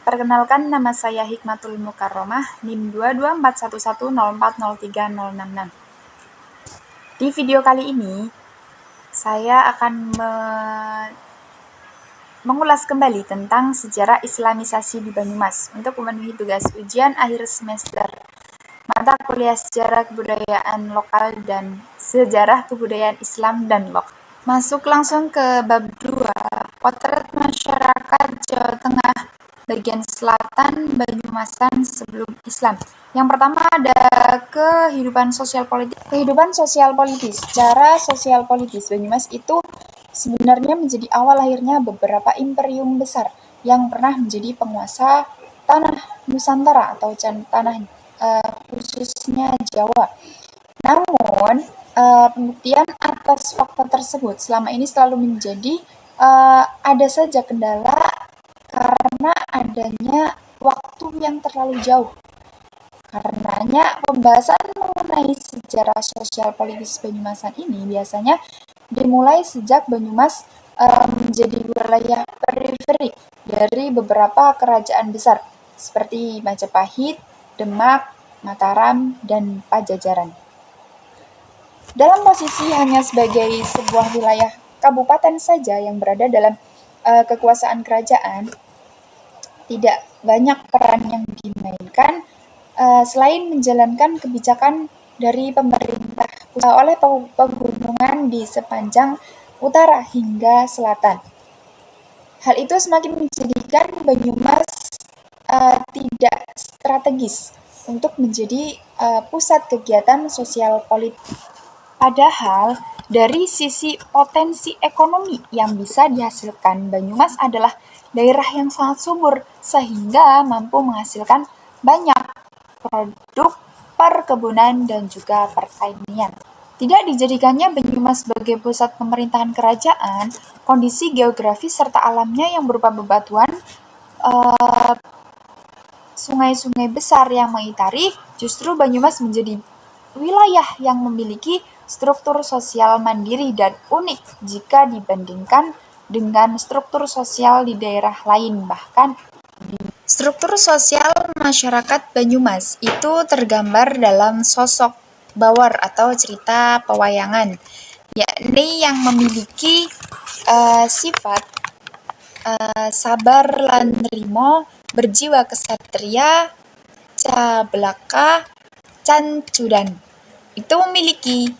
Perkenalkan, nama saya Hikmatul Mukarromah, NIM 2241104030666. Di video kali ini, saya akan mengulas kembali tentang sejarah Islamisasi di Banyumas untuk memenuhi tugas ujian akhir semester mata kuliah Sejarah Kebudayaan Lokal dan Sejarah Kebudayaan Islam dan Lokal. Masuk langsung ke bab 2, Potret Masyarakat Jawa Tengah bagian selatan Banyumasan sebelum Islam. Yang pertama ada kehidupan sosial politis. Kehidupan sosial politis. Secara sosial politis Banyumas itu sebenarnya menjadi awal lahirnya beberapa imperium besar yang pernah menjadi penguasa tanah Nusantara atau tanah khususnya Jawa. Namun pembuktian atas fakta tersebut selama ini selalu menjadi ada saja kendala karena adanya waktu yang terlalu jauh. Karenanya pembahasan mengenai sejarah sosial politis Banyumasan ini biasanya dimulai sejak Banyumas menjadi wilayah periferi dari beberapa kerajaan besar seperti Majapahit, Demak, Mataram, dan Pajajaran. Dalam posisi hanya sebagai sebuah wilayah kabupaten saja yang berada dalam kekuasaan kerajaan, tidak banyak peran yang dimainkan selain menjalankan kebijakan dari pemerintah oleh pegunungan di sepanjang utara hingga selatan. Hal itu semakin menjadikan Banyumas tidak strategis untuk menjadi pusat kegiatan sosial politik. Padahal dari sisi potensi ekonomi yang bisa dihasilkan, Banyumas adalah daerah yang sangat subur sehingga mampu menghasilkan banyak produk perkebunan dan juga pertanian. Tidak dijadikannya Banyumas sebagai pusat pemerintahan kerajaan, kondisi geografis serta alamnya yang berupa bebatuan, sungai-sungai besar yang mengitari, justru Banyumas menjadi wilayah yang memiliki struktur sosial mandiri dan unik jika dibandingkan dengan struktur sosial di daerah lain. Bahkan struktur sosial masyarakat Banyumas itu tergambar dalam sosok bawor atau cerita pewayangan, yakni yang memiliki sifat sabar lan nrimo, berjiwa kesatria, cablaka, cancudan. Itu memiliki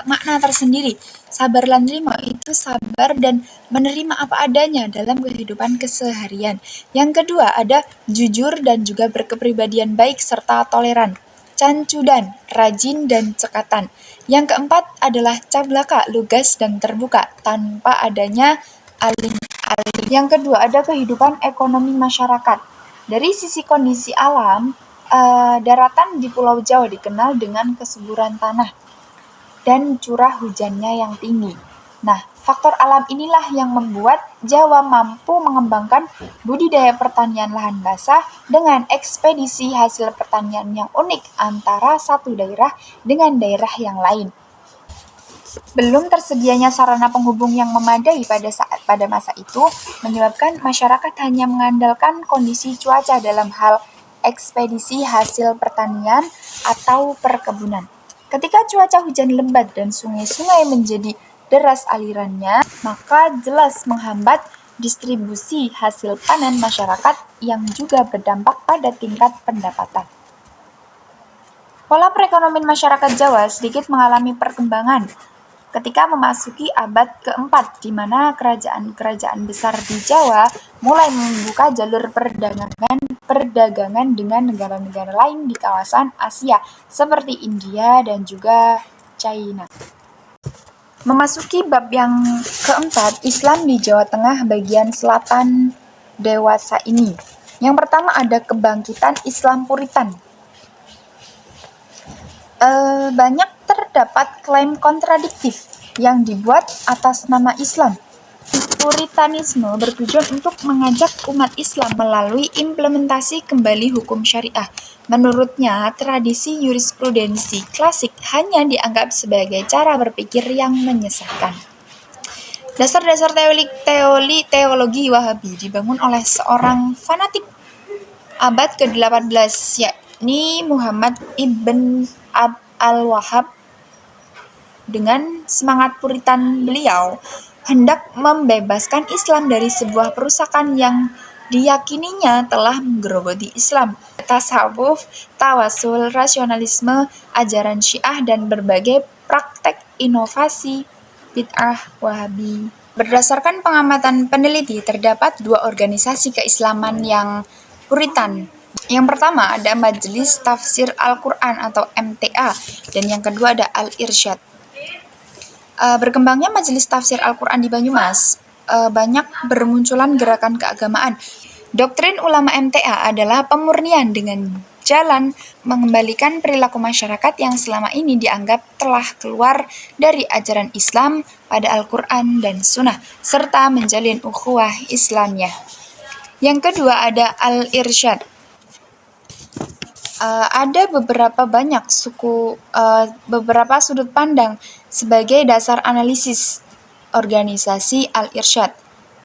makna tersendiri. Sabar lan nrimo itu sabar dan menerima apa adanya dalam kehidupan keseharian. Yang kedua ada jujur dan juga berkepribadian baik serta toleran. Cancudan, rajin dan cekatan. Yang keempat adalah cablaka, lugas dan terbuka tanpa adanya aling-aling. Yang kedua ada kehidupan ekonomi masyarakat. Dari sisi kondisi alam, daratan di Pulau Jawa dikenal dengan kesuburan tanah dan curah hujannya yang tinggi. Nah, faktor alam inilah yang membuat Jawa mampu mengembangkan budidaya pertanian lahan basah dengan ekspedisi hasil pertanian yang unik antara satu daerah dengan daerah yang lain. Belum tersedianya sarana penghubung yang memadai pada masa itu menyebabkan masyarakat hanya mengandalkan kondisi cuaca dalam hal ekspedisi hasil pertanian atau perkebunan. Ketika cuaca hujan lebat dan sungai-sungai menjadi deras alirannya, maka jelas menghambat distribusi hasil panen masyarakat yang juga berdampak pada tingkat pendapatan. Pola perekonomian masyarakat Jawa sedikit mengalami perkembangan ketika memasuki abad keempat, di mana kerajaan-kerajaan besar di Jawa mulai membuka jalur perdagangan dengan negara-negara lain di kawasan Asia, seperti India dan juga China. Memasuki bab yang keempat, Islam di Jawa Tengah bagian selatan dewasa ini. Yang pertama ada kebangkitan Islam Puritan. Banyak terdapat klaim kontradiktif yang dibuat atas nama Islam. Puritanisme bertujuan untuk mengajak umat Islam melalui implementasi kembali hukum syariah. Menurutnya, tradisi jurisprudensi klasik hanya dianggap sebagai cara berpikir yang menyesatkan. Dasar-dasar teologi Wahabi dibangun oleh seorang fanatik abad ke-18, yakni Muhammad ibn al-Wahhab. Dengan semangat Puritan beliau hendak membebaskan Islam dari sebuah perusakan yang diyakininya telah menggerogoti Islam. Tasawuf, tawasul, rasionalisme, ajaran Syiah, dan berbagai praktek inovasi bid'ah Wahabi. Berdasarkan pengamatan peneliti, terdapat dua organisasi keislaman yang Puritan. Yang pertama ada Majelis Tafsir Al-Quran atau MTA, dan yang kedua ada Al-Irsyad. Berkembangnya Majelis Tafsir Al-Quran di Banyumas, banyak bermunculan gerakan keagamaan. Doktrin ulama MTA adalah pemurnian dengan jalan mengembalikan perilaku masyarakat yang selama ini dianggap telah keluar dari ajaran Islam pada Al-Quran dan Sunnah, serta menjalin ukhuwah Islamiyah. Yang kedua ada Al-Irsyad. Ada beberapa sudut pandang sebagai dasar analisis organisasi Al-Irsyad.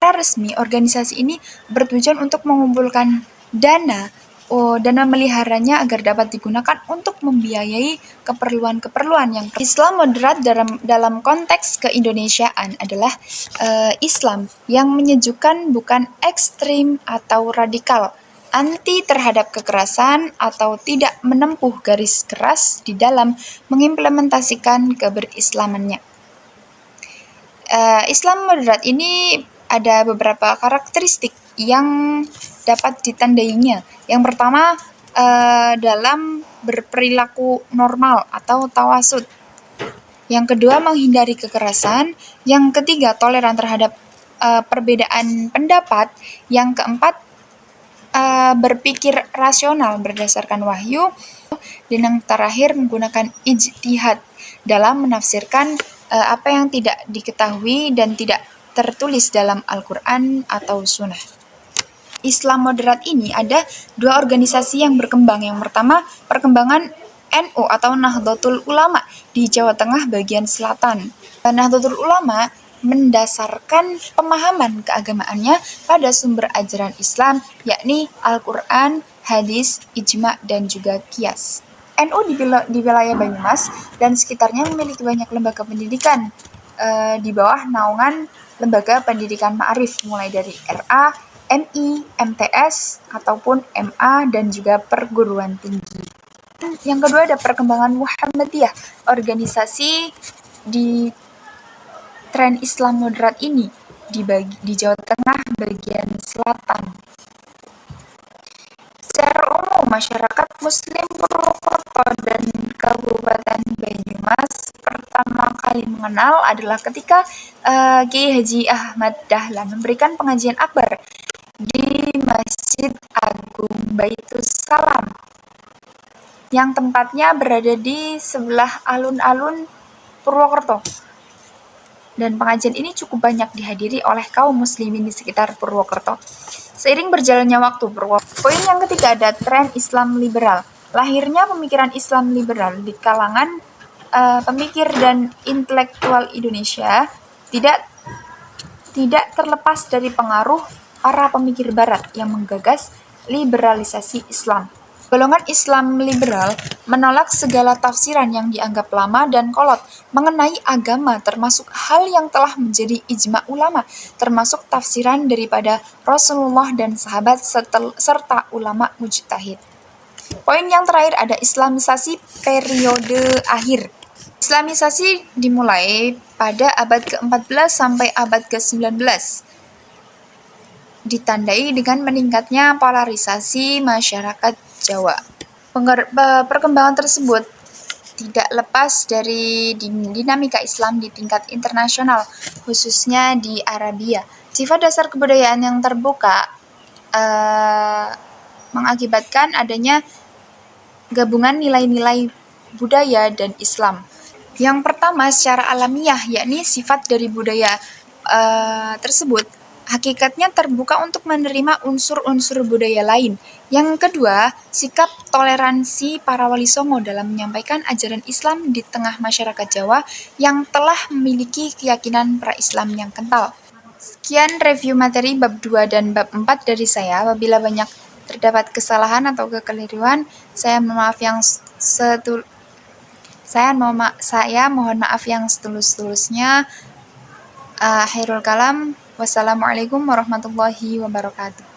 Secara resmi, organisasi ini bertujuan untuk mengumpulkan dana meliharanya agar dapat digunakan untuk membiayai keperluan-keperluan yang Islam moderat dalam konteks keindonesiaan adalah Islam yang menyejukkan, bukan ekstrim atau radikal, anti terhadap kekerasan, atau tidak menempuh garis keras di dalam mengimplementasikan keberislamannya. Islam moderat ini ada beberapa karakteristik yang dapat ditandainya. Yang pertama, dalam berperilaku normal atau tawasud. Yang kedua, menghindari kekerasan. Yang ketiga, toleran terhadap perbedaan pendapat. Yang keempat, berpikir rasional berdasarkan wahyu. Dan yang terakhir, menggunakan ijtihad dalam menafsirkan apa yang tidak diketahui dan tidak tertulis dalam Al-Quran atau Sunnah. Islam moderat ini ada dua organisasi yang berkembang. Yang pertama, perkembangan NU atau Nahdlatul Ulama di Jawa Tengah bagian selatan. Nahdlatul Ulama mendasarkan pemahaman keagamaannya pada sumber ajaran Islam, yakni Al-Quran, hadis, ijma, dan juga qiyas. NU di wilayah Banyumas dan sekitarnya memiliki banyak lembaga pendidikan di bawah naungan lembaga pendidikan ma'arif, mulai dari RA, MI, MTS, ataupun MA, dan juga perguruan tinggi. Yang kedua ada perkembangan Muhammadiyah, organisasi di tren Islam moderat ini di Jawa Tengah bagian selatan. Secara umum, masyarakat Muslim Purwokerto dan Kabupaten Banyumas pertama kali mengenal adalah ketika Kiai Haji Ahmad Dahlan memberikan pengajian akbar di Masjid Agung Baitus Salam yang tempatnya berada di sebelah alun-alun Purwokerto. Dan pengajian ini cukup banyak dihadiri oleh kaum muslimin di sekitar Purwokerto. Seiring berjalannya waktu, poin yang ketiga ada tren Islam liberal. Lahirnya pemikiran Islam liberal di kalangan pemikir dan intelektual Indonesia tidak terlepas dari pengaruh para pemikir Barat yang menggagas liberalisasi Islam. Golongan Islam liberal menolak segala tafsiran yang dianggap lama dan kolot mengenai agama, termasuk hal yang telah menjadi ijma ulama, termasuk tafsiran daripada Rasulullah dan sahabat serta ulama mujtahid. Poin yang terakhir ada Islamisasi periode akhir. Islamisasi dimulai pada abad ke-14 sampai abad ke-19. Ditandai dengan meningkatnya polarisasi masyarakat Jawa. Perkembangan tersebut tidak lepas dari dinamika Islam di tingkat internasional, khususnya di Arabia. Sifat dasar kebudayaan yang terbuka mengakibatkan adanya gabungan nilai-nilai budaya dan Islam. Yang pertama secara alamiah, yakni sifat dari budaya tersebut hakikatnya terbuka untuk menerima unsur-unsur budaya lain. Yang kedua, sikap toleransi para wali songo dalam menyampaikan ajaran Islam di tengah masyarakat Jawa yang telah memiliki keyakinan pra-Islam yang kental. Sekian review materi bab 2 dan bab 4 dari saya. Apabila banyak terdapat kesalahan atau kekeliruan, saya mohon maaf yang setulus-tulusnya. Akhirul kalam. Wassalamualaikum warahmatullahi wabarakatuh.